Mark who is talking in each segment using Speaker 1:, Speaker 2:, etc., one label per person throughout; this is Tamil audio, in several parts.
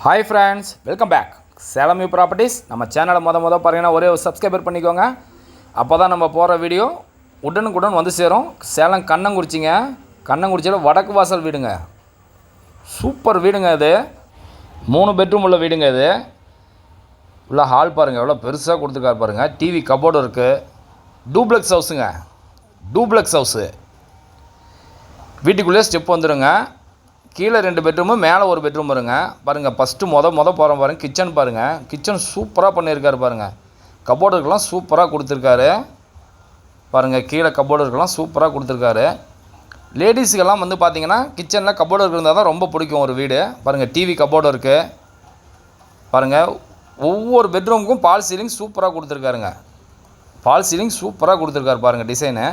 Speaker 1: Hi friends, welcome back Salem new properties. நம்ம சேனலை பாருங்கன்னா ஒரே ஒரு சப்ஸ்கிரைபர் பண்ணிக்கோங்க. அப்போ தான் நம்ம போகிற வீடியோ உடனுக்குடன் வந்து சேரும். சேலம் கண்ணங்குறிச்சிங்க. கண்ணங்குறிச்சியில் வடக்கு வாசல் வீடுங்க. சூப்பர் வீடுங்க இது. 3 பெட்ரூம் உள்ள வீடுங்க இது. உள்ள ஹால் பாருங்கள், எவ்வளோ பெருசாக கொடுத்துருக்காரு பாருங்கள். டிவி கபோர்டு இருக்குது. டூப்ளெக்ஸ் ஹவுஸுங்க. Duplex house. வீட்டுக்குள்ளே ஸ்டெப் வந்துடுங்க. கீழே 2 பெட்ரூமு, மேலே ஒரு பெட்ரூம் வருங்க. பாருங்கள், ஃபஸ்ட்டு போகிறோம் பாருங்கள். கிச்சன் பாருங்கள். கிச்சன் சூப்பராக பண்ணியிருக்காரு பாருங்கள். கபோர்டுக்கெல்லாம் சூப்பராக கொடுத்துருக்காரு பாருங்கள். கீழே கபோர்டுக்கெல்லாம் சூப்பராக கொடுத்துருக்காரு. லேடிஸுக்கெல்லாம் வந்து பார்த்திங்கன்னா கிச்சனில் கபோர்டு இருந்தால் தான் ரொம்ப பிடிக்கும் ஒரு வீடு. பாருங்கள், டிவி கபோர்டு இருக்குது பாருங்கள். ஒவ்வொரு பெட்ரூமுக்கும் பால் சீலிங் சூப்பராக கொடுத்துருக்காருங்க. பால் சீலிங் சூப்பராக கொடுத்துருக்காரு பாருங்கள். டிசைனு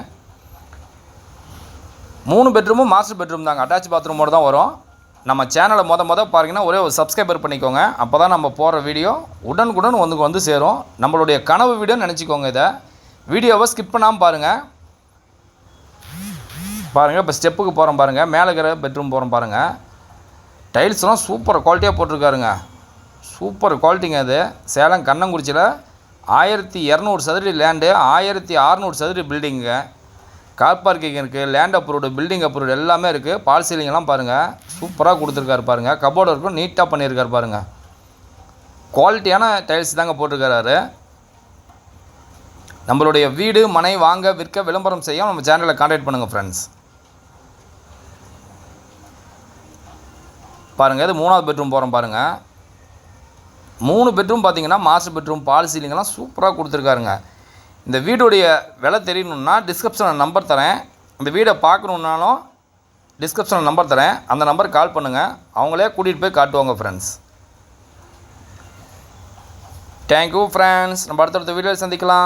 Speaker 1: 3 பெட்ரூமும் மாஸ்டர் பெட்ரூம் தாங்க. அட்டாச் பாத்ரூமோடு தான் வரும். நம்ம சேனலை பாருங்கன்னா ஒரே ஒரு சப்ஸ்கிரைபர் பண்ணிக்கோங்க. அப்போ தான் நம்ம போகிற வீடியோ உடனுக்குடன் வந்து சேரும். நம்மளுடைய கனவு வீடியோன்னு நினச்சிக்கோங்க. இதை வீடியோவை ஸ்கிப் பண்ணாமல் பாருங்கள். இப்போ ஸ்டெப்புக்கு போகிறோம் பாருங்கள். மேலே இருக்கிற பெட்ரூம் போகிறோம் பாருங்கள். டைல்ஸ்லாம் சூப்பர் குவாலிட்டியாக போட்டிருக்காருங்க. சூப்பர் குவாலிட்டிங்க அது. சேலம் கண்ணங்குறிச்சியில் 1200 சதுர லேண்டு, 1600 சதுர பில்டிங்க. கார் பார்க்கிங் இருக்குது, லேண்ட் அப்ரூவ்டு, பில்டிங் அப்ரூவ்டு எல்லாமே இருக்குது. பால் சீலிங்கெல்லாம் பாருங்கள், சூப்பராக கொடுத்துருக்காரு பாருங்கள். கபோர்டு இருக்கும், நீட்டாக பண்ணியிருக்காரு பாருங்கள். குவாலிட்டியான டைல்ஸ் தாங்க போட்டிருக்காரு. நம்மளுடைய வீடு மனை வாங்க விற்க விளம்பரம் செய்ய நம்ம சேனலில் கான்டாக்ட் பண்ணுங்கள் ஃப்ரெண்ட்ஸ். பாருங்கள், இது 3வது பெட்ரூம் போகிறோம் பாருங்கள். 3 பெட்ரூம் பார்த்திங்கன்னா மாஸ்டர் பெட்ரூம், பால் சீலிங்கெல்லாம் சூப்பராக கொடுத்துருக்காருங்க. இந்த வீடுடைய விலை தெரியணுன்னா டிஸ்கிரிப்ஷனில் நம்பர் தரேன். இந்த வீடை பார்க்கணுன்னாலும் டிஸ்கிரிப்ஷனில் நம்பர் தரேன். அந்த நம்பருக்கு கால் பண்ணுங்கள். அவங்களே கூட்டிகிட்டு போய் காட்டுவாங்க ஃப்ரெண்ட்ஸ். Thank you friends. நம்ம அடுத்தடுத்த வீடியோவில் சந்திக்கலாம்.